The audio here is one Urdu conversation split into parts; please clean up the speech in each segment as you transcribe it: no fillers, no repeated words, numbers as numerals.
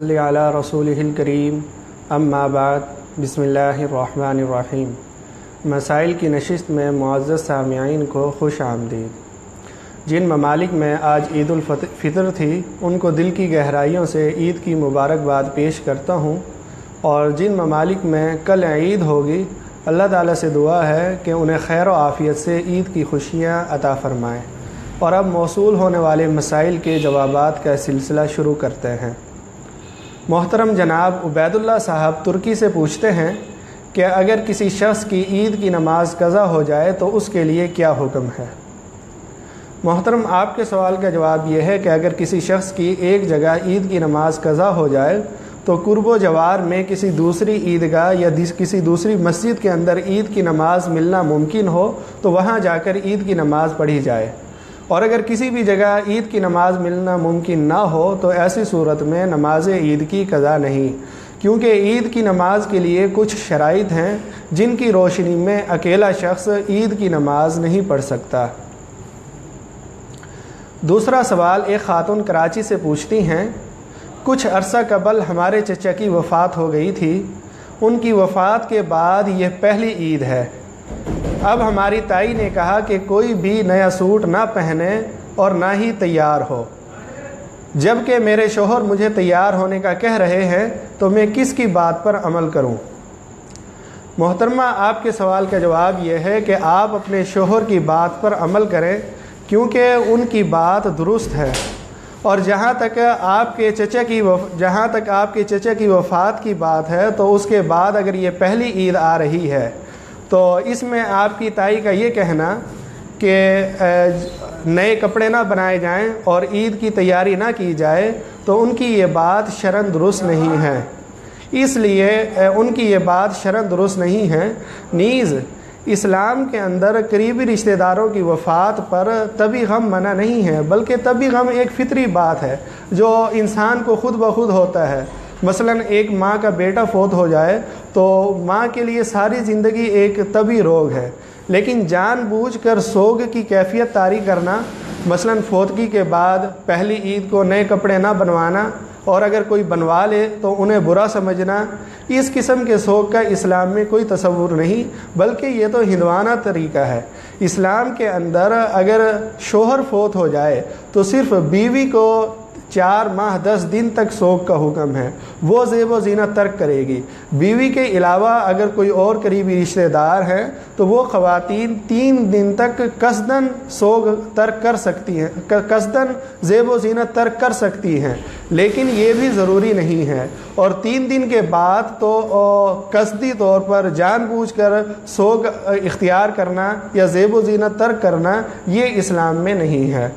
صلی علی رسولہ کریم اما بعد بسم اللہ الرحمن الرحیم۔ مسائل کی نشست میں معزز سامعین کو خوش آمدید۔ جن ممالک میں آج عید الفطر تھی ان کو دل کی گہرائیوں سے عید کی مبارکباد پیش کرتا ہوں، اور جن ممالک میں کل عید ہوگی اللہ تعالیٰ سے دعا ہے کہ انہیں خیر و عافیت سے عید کی خوشیاں عطا فرمائیں۔ اور اب موصول ہونے والے مسائل کے جوابات کا سلسلہ شروع کرتے ہیں۔ محترم جناب عبید اللہ صاحب ترکی سے پوچھتے ہیں کہ اگر کسی شخص کی عید کی نماز قضا ہو جائے تو اس کے لیے کیا حکم ہے؟ محترم، آپ کے سوال کا جواب یہ ہے کہ اگر کسی شخص کی ایک جگہ عید کی نماز قضا ہو جائے تو قرب و جوار میں کسی دوسری عیدگاہ یا کسی دوسری مسجد کے اندر عید کی نماز ملنا ممکن ہو تو وہاں جا کر عید کی نماز پڑھی جائے، اور اگر کسی بھی جگہ عید کی نماز ملنا ممکن نہ ہو تو ایسی صورت میں نماز عید کی قضا نہیں، کیونکہ عید کی نماز کے لیے کچھ شرائط ہیں جن کی روشنی میں اکیلا شخص عید کی نماز نہیں پڑھ سکتا۔ دوسرا سوال ایک خاتون کراچی سے پوچھتی ہیں، کچھ عرصہ قبل ہمارے چچا کی وفات ہو گئی تھی، ان کی وفات کے بعد یہ پہلی عید ہے۔ اب ہماری تائی نے کہا کہ کوئی بھی نیا سوٹ نہ پہنے اور نہ ہی تیار ہو، جبکہ میرے شوہر مجھے تیار ہونے کا کہہ رہے ہیں، تو میں کس کی بات پر عمل کروں؟ محترمہ، آپ کے سوال کا جواب یہ ہے کہ آپ اپنے شوہر کی بات پر عمل کریں، کیونکہ ان کی بات درست ہے، اور جہاں تک آپ کے چچا کی وفات کی بات ہے تو اس کے بعد اگر یہ پہلی عید آ رہی ہے تو اس میں آپ کی تائی کا یہ کہنا کہ نئے کپڑے نہ بنائے جائیں اور عید کی تیاری نہ کی جائے تو ان کی یہ بات شرعاً درست نہیں ہے، اس لیے ان کی یہ بات شرعاً درست نہیں ہے۔ نیز اسلام کے اندر قریبی رشتہ داروں کی وفات پر طبی غم منع نہیں ہے، بلکہ طبی غم ایک فطری بات ہے جو انسان کو خود بخود ہوتا ہے۔ مثلا ایک ماں کا بیٹا فوت ہو جائے تو ماں کے لیے ساری زندگی ایک طبی روگ ہے، لیکن جان بوجھ کر سوگ کی کیفیت طاری کرنا، مثلا فوتگی کے بعد پہلی عید کو نئے کپڑے نہ بنوانا، اور اگر کوئی بنوا لے تو انہیں برا سمجھنا، اس قسم کے سوگ کا اسلام میں کوئی تصور نہیں، بلکہ یہ تو ہندوانہ طریقہ ہے۔ اسلام کے اندر اگر شوہر فوت ہو جائے تو صرف بیوی کو 4 ماہ 10 دن تک سوگ کا حکم ہے، وہ زیب و زینت ترک کرے گی۔ بیوی کے علاوہ اگر کوئی اور قریبی رشتہ دار ہیں تو وہ خواتین 3 دن تک قصداً سوگ ترک کر سکتی ہیں، قصداً زیب و زینت ترک کر سکتی ہیں، لیکن یہ بھی ضروری نہیں ہے، اور 3 دن کے بعد تو قصدی طور پر جان بوجھ کر سوگ اختیار کرنا یا زیب و زینت ترک کرنا یہ اسلام میں نہیں ہے۔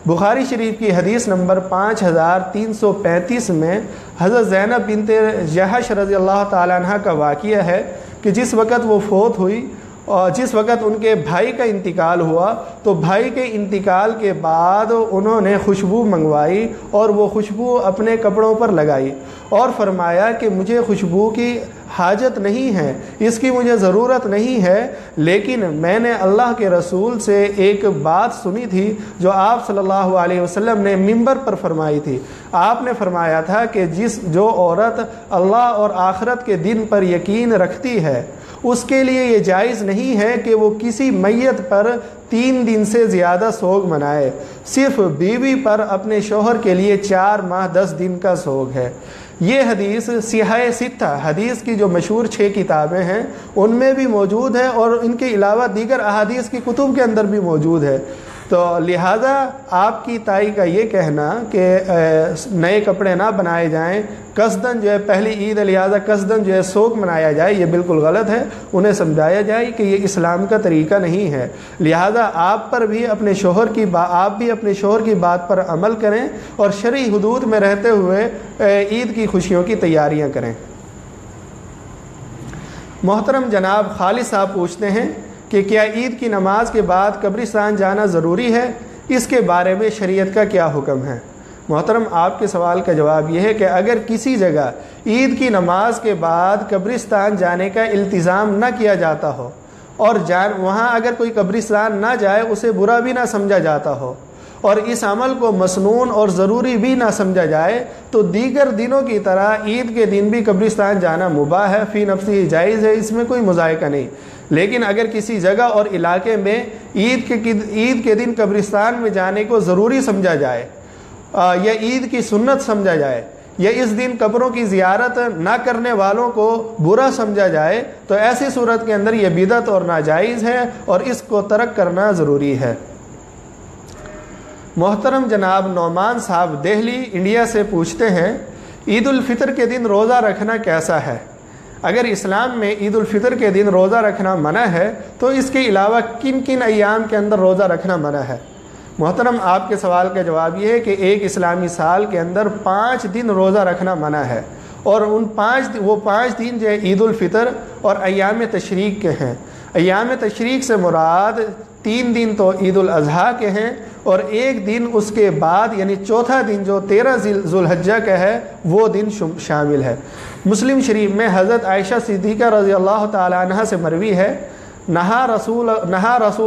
بخاری شریف کی حدیث نمبر 5335 میں حضرت زینب بنت جحش رضی اللہ تعالیٰ عنہ کا واقعہ ہے کہ جس وقت وہ فوت ہوئی اور جس وقت ان کے بھائی کا انتقال ہوا تو بھائی کے انتقال کے بعد انہوں نے خوشبو منگوائی اور وہ خوشبو اپنے کپڑوں پر لگائی اور فرمایا کہ مجھے خوشبو کی حاجت نہیں ہے، اس کی مجھے ضرورت نہیں ہے، لیکن میں نے اللہ کے رسول سے ایک بات سنی تھی جو آپ صلی اللہ علیہ وسلم نے منبر پر فرمائی تھی۔ آپ نے فرمایا تھا کہ جو عورت اللہ اور آخرت کے دن پر یقین رکھتی ہے اس کے لیے یہ جائز نہیں ہے کہ وہ کسی میت پر 3 دن سے زیادہ سوگ منائے، صرف بیوی پر اپنے شوہر کے لیے 4 ماہ 10 دن کا سوگ ہے۔ یہ حدیث سیاح ستہ حدیث کی جو مشہور 6 کتابیں ہیں ان میں بھی موجود ہے، اور ان کے علاوہ دیگر احادیث کی کتب کے اندر بھی موجود ہے۔ تو لہذا آپ کی تائی کا یہ کہنا کہ نئے کپڑے نہ بنائے جائیں، قصداً جو ہے پہلی عید لہذا قصداً جو ہے سوگ منایا جائے، یہ بالکل غلط ہے۔ انہیں سمجھایا جائے کہ یہ اسلام کا طریقہ نہیں ہے، لہذا آپ بھی اپنے شوہر کی بات پر عمل کریں اور شرعی حدود میں رہتے ہوئے عید کی خوشیوں کی تیاریاں کریں۔ محترم جناب خالد صاحب پوچھتے ہیں کہ کیا عید کی نماز کے بعد قبرستان جانا ضروری ہے؟ اس کے بارے میں شریعت کا کیا حکم ہے؟ محترم، آپ کے سوال کا جواب یہ ہے کہ اگر کسی جگہ عید کی نماز کے بعد قبرستان جانے کا التزام نہ کیا جاتا ہو اور وہاں اگر کوئی قبرستان نہ جائے اسے برا بھی نہ سمجھا جاتا ہو، اور اس عمل کو مسنون اور ضروری بھی نہ سمجھا جائے تو دیگر دنوں کی طرح عید کے دن بھی قبرستان جانا مباح ہے، فی نفسی جائز ہے، اس میں کوئی مذائقہ نہیں۔ لیکن اگر کسی جگہ اور علاقے میں عید کے دن قبرستان میں جانے کو ضروری سمجھا جائے یا عید کی سنت سمجھا جائے یا اس دن قبروں کی زیارت نہ کرنے والوں کو برا سمجھا جائے تو ایسی صورت کے اندر یہ بدعت اور ناجائز ہے اور اس کو ترک کرنا ضروری ہے۔ محترم جناب نعمان صاحب دہلی انڈیا سے پوچھتے ہیں، عید الفطر کے دن روزہ رکھنا کیسا ہے؟ اگر اسلام میں عید الفطر کے دن روزہ رکھنا منع ہے تو اس کے علاوہ کن کن ایام کے اندر روزہ رکھنا منع ہے؟ محترم آپ کے سوال کا جواب یہ ہے کہ ایک اسلامی سال کے اندر 5 دن روزہ رکھنا منع ہے، اور وہ 5 دن جو ہے عید الفطر اور ایام تشریق کے ہیں۔ ایام تشریق سے مراد 3 دن تو عید الاضحیٰ کے ہیں اور 1 دن اس کے بعد یعنی چوتھا دن جو 13 ذی الحجہ کا ہے وہ دن شامل ہے۔ مسلم شریف میں حضرت عائشہ صدیقہ رضی اللہ تعالی عنہ سے مروی ہے، نہا رسول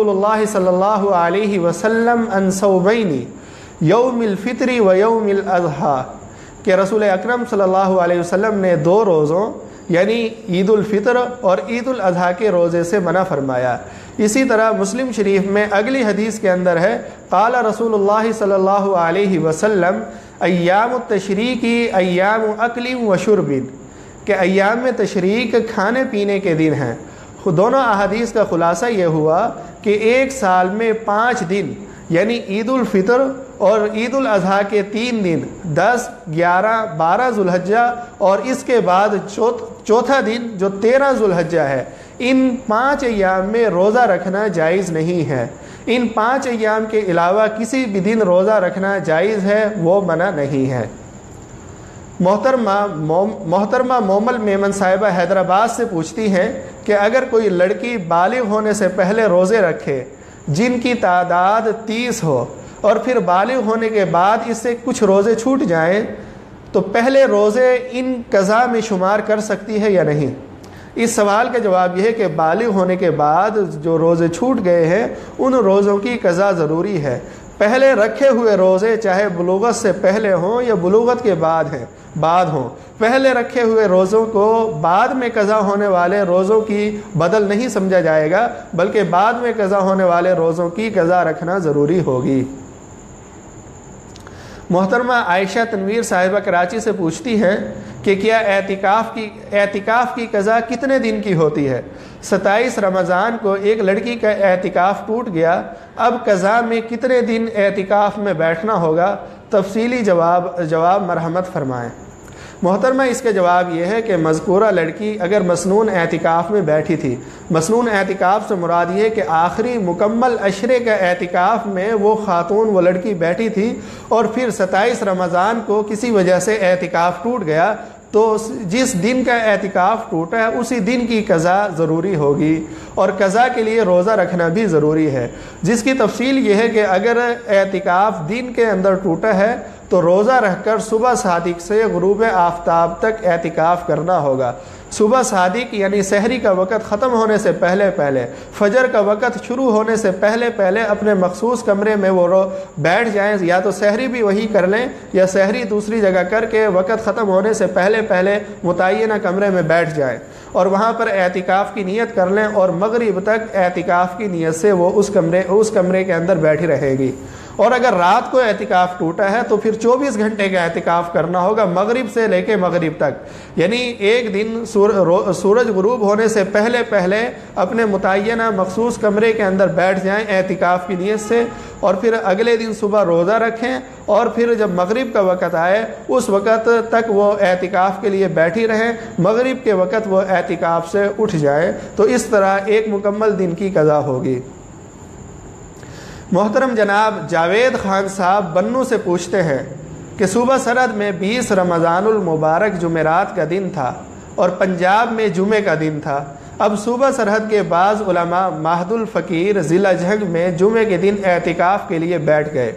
اللہ صلی اللہ علیہ وسلم عن صومین یوم الفطر و یوم الاضحیٰ، کہ رسول اکرم صلی اللہ علیہ وسلم نے 2 روزوں یعنی عید الفطر اور عید الاضحیٰ کے روزے سے منع فرمایا۔ اسی طرح مسلم شریف میں اگلی حدیث کے اندر ہے، قال رسول اللہ صلی اللہ علیہ وسلم ایام التشریق ایام اکل و شرب، کہ ایام تشریق کھانے پینے کے دن ہیں۔ دونوں احادیث کا خلاصہ یہ ہوا کہ ایک سال میں 5 دن یعنی عید الفطر اور عید الاضحیٰ کے 3 دن 10، 11، 12 ذی الحجہ اور اس کے بعد چوتھا دن جو 13 ذی الحجہ ہے، ان 5 ایام میں روزہ رکھنا جائز نہیں ہے۔ ان 5 ایام کے علاوہ کسی بھی دن روزہ رکھنا جائز ہے، وہ منع نہیں ہے۔ محترمہ مومل میمن صاحبہ حیدرآباد سے پوچھتی ہیں کہ اگر کوئی لڑکی بالغ ہونے سے پہلے روزے رکھے جن کی تعداد 30 ہو اور پھر بالغ ہونے کے بعد اس سے کچھ روزے چھوٹ جائیں تو پہلے روزے ان قضا میں شمار کر سکتی ہے یا نہیں؟ اس سوال کا جواب یہ ہے کہ بالغ ہونے کے بعد جو روزے چھوٹ گئے ہیں ان روزوں کی قضا ضروری ہے۔ پہلے رکھے ہوئے روزے چاہے بلوغت سے پہلے ہوں یا بلوغت کے بعد ہوں، پہلے رکھے ہوئے روزوں کو بعد میں قضا ہونے والے روزوں کی بدل نہیں سمجھا جائے گا، بلکہ بعد میں قضا ہونے والے روزوں کی قضا رکھنا ضروری ہوگی۔ محترمہ عائشہ تنویر صاحبہ کراچی سے پوچھتی ہیں کہ کیا اعتکاف کی قضا کتنے دن کی ہوتی ہے؟ 27 رمضان کو ایک لڑکی کا اعتکاف ٹوٹ گیا، اب قضا میں کتنے دن اعتکاف میں بیٹھنا ہوگا؟ تفصیلی جواب مرحمت فرمائیں۔ محترمہ اس کا جواب یہ ہے کہ مذکورہ لڑکی اگر مسنون اعتکاف میں بیٹھی تھی، مسنون اعتکاف سے مراد یہ کہ آخری مکمل عشرے کا اعتکاف میں وہ خاتون وہ لڑکی بیٹھی تھی اور پھر 27 رمضان کو کسی وجہ سے اعتکاف ٹوٹ گیا تو جس دن کا اعتکاف ٹوٹا ہے اسی دن کی قضا ضروری ہوگی، اور قضا کے لیے روزہ رکھنا بھی ضروری ہے، جس کی تفصیل یہ ہے کہ اگر اعتکاف دن کے اندر ٹوٹا ہے تو روزہ رکھ کر صبح صادق سے غروب آفتاب تک اعتکاف کرنا ہوگا۔ صبح صادق یعنی سحری کا وقت ختم ہونے سے پہلے فجر کا وقت شروع ہونے سے پہلے اپنے مخصوص کمرے میں وہ بیٹھ جائیں، یا تو سحری بھی وہی کر لیں یا سحری دوسری جگہ کر کے وقت ختم ہونے سے پہلے متعینہ کمرے میں بیٹھ جائیں اور وہاں پر اعتکاف کی نیت کر لیں، اور مغرب تک اعتکاف کی نیت سے وہ اس کمرے کے اندر بیٹھی رہے گی۔ اور اگر رات کو اعتکاف ٹوٹا ہے تو پھر 24 گھنٹے کا اعتکاف کرنا ہوگا، مغرب سے لے کے مغرب تک، یعنی ایک دن سورج غروب ہونے سے پہلے اپنے متعینہ مخصوص کمرے کے اندر بیٹھ جائیں اعتکاف کی نیت سے، اور پھر اگلے دن صبح روزہ رکھیں، اور پھر جب مغرب کا وقت آئے اس وقت تک وہ اعتکاف کے لیے بیٹھی رہیں، مغرب کے وقت وہ اعتکاف سے اٹھ جائیں، تو اس طرح ایک مکمل دن کی قضا ہوگی۔ محترم جناب جاوید خان صاحب بنو سے پوچھتے ہیں کہ صوبہ سرحد میں 20 رمضان المبارک جمعرات کا دن تھا اور پنجاب میں جمعے کا دن تھا، اب صوبہ سرحد کے بعض علماء مہد الفقیر ضلع جھنگ میں جمعے کے دن اعتکاف کے لیے بیٹھ گئے۔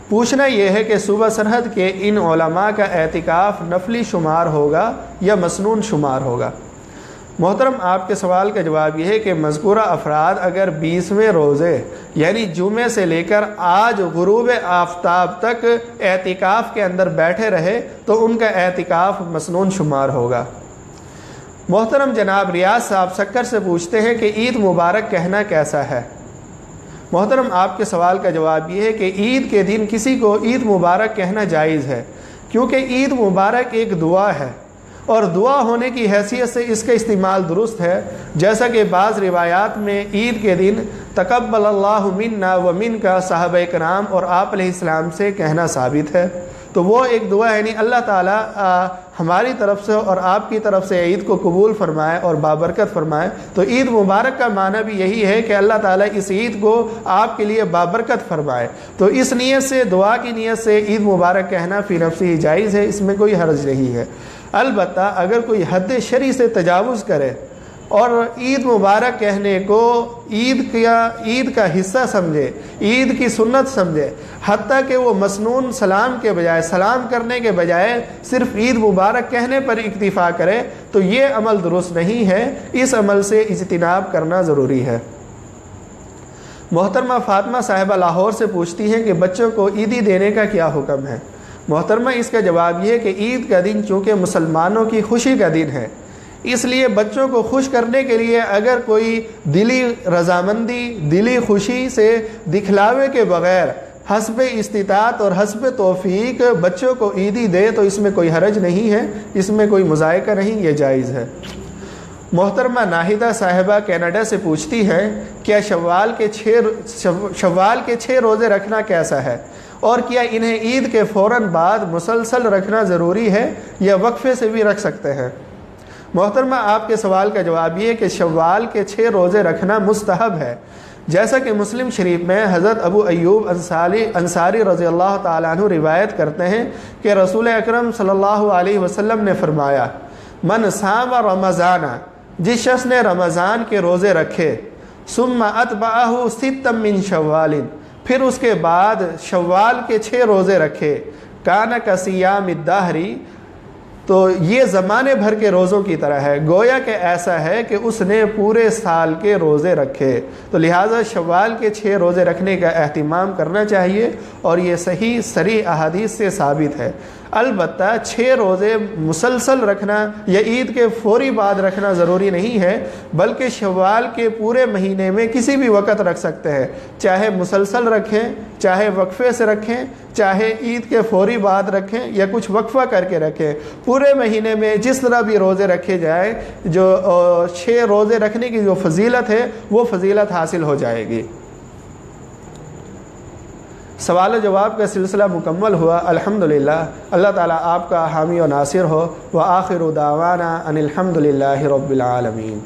پوچھنا یہ ہے کہ صوبہ سرحد کے ان علماء کا اعتکاف نفلی شمار ہوگا یا مسنون شمار ہوگا؟ محترم آپ کے سوال کا جواب یہ ہے کہ مذکورہ افراد اگر 20ویں روزے یعنی جمعے سے لے کر آج غروب آفتاب تک اعتکاف کے اندر بیٹھے رہے تو ان کا اعتکاف مسنون شمار ہوگا۔ محترم جناب ریاض صاحب سکر سے پوچھتے ہیں کہ عید مبارک کہنا کیسا ہے؟ محترم آپ کے سوال کا جواب یہ ہے کہ عید کے دن کسی کو عید مبارک کہنا جائز ہے، کیونکہ عید مبارک ایک دعا ہے اور دعا ہونے کی حیثیت سے اس کا استعمال درست ہے، جیسا کہ بعض روایات میں عید کے دن تقبل اللہ منا و منکا صحابہ کرام اور آپ علیہ السلام سے کہنا ثابت ہے۔ تو وہ ایک دعا ہے، یعنی اللہ تعالیٰ ہماری طرف سے اور آپ کی طرف سے عید کو قبول فرمائے اور بابرکت فرمائے۔ تو عید مبارک کا معنی بھی یہی ہے کہ اللہ تعالیٰ اس عید کو آپ کے لیے بابرکت فرمائے۔ تو اس نیت سے، دعا کی نیت سے عید مبارک کہنا فی نفسی جائز ہے، اس میں کوئی حرج نہیں ہے۔ البتہ اگر کوئی حد شرعی سے تجاوز کرے اور عید مبارک کہنے کو عید کا حصہ سمجھے، عید کی سنت سمجھے، حتیٰ کہ وہ مسنون سلام کے بجائے، سلام کرنے کے بجائے صرف عید مبارک کہنے پر اکتفا کرے، تو یہ عمل درست نہیں ہے، اس عمل سے اجتناب کرنا ضروری ہے۔ محترمہ فاطمہ صاحبہ لاہور سے پوچھتی ہیں کہ بچوں کو عیدی دینے کا کیا حکم ہے؟ محترمہ اس کا جواب یہ ہے کہ عید کا دن چونکہ مسلمانوں کی خوشی کا دن ہے، اس لیے بچوں کو خوش کرنے کے لیے اگر کوئی دلی رضامندی، دلی خوشی سے دکھلاوے کے بغیر حسب استطاعت اور حسب توفیق بچوں کو عیدی دے تو اس میں کوئی حرج نہیں ہے، اس میں کوئی مذائقہ نہیں، یہ جائز ہے۔ محترمہ ناہدہ صاحبہ کینیڈا سے پوچھتی ہیں کیا شوال کے 6 روزے رکھنا کیسا ہے، اور کیا انہیں عید کے فوراً بعد مسلسل رکھنا ضروری ہے یا وقفے سے بھی رکھ سکتے ہیں؟ محترمہ آپ کے سوال کا جواب یہ ہے کہ شوال کے 6 روزے رکھنا مستحب ہے، جیسا کہ مسلم شریف میں حضرت ابو ایوب انصاری رضی اللہ تعالیٰ عنہ روایت کرتے ہیں کہ رسول اکرم صلی اللہ علیہ وسلم نے فرمایا من صام رمضان، جس شخص نے رمضان کے روزے رکھے، ثم اتبعہ ستا من شوال، پھر اس کے بعد شوال کے 6 روزے رکھے، کان کصیام الدہر، تو یہ زمانے بھر کے روزوں کی طرح ہے، گویا کہ ایسا ہے کہ اس نے پورے سال کے روزے رکھے۔ تو لہٰذا شوال کے 6 روزے رکھنے کا اہتمام کرنا چاہیے، اور یہ صحیح صریح احادیث سے ثابت ہے۔ البتہ 6 روزے مسلسل رکھنا یا عید کے فوری بعد رکھنا ضروری نہیں ہے، بلکہ شوال کے پورے مہینے میں کسی بھی وقت رکھ سکتے ہیں، چاہے مسلسل رکھیں، چاہے وقفے سے رکھیں، چاہے عید کے فوری بعد رکھیں یا کچھ وقفہ کر کے رکھیں، پورے مہینے میں جس طرح بھی روزے رکھے جائیں، جو 6 روزے رکھنے کی جو فضیلت ہے وہ فضیلت حاصل ہو جائے گی۔ سوال و جواب کا سلسلہ مکمل ہوا، الحمدللہ۔ اللہ تعالیٰ آپ کا حامی و ناصر ہو، وآخر دعوانا ان الحمدللہ رب العالمین۔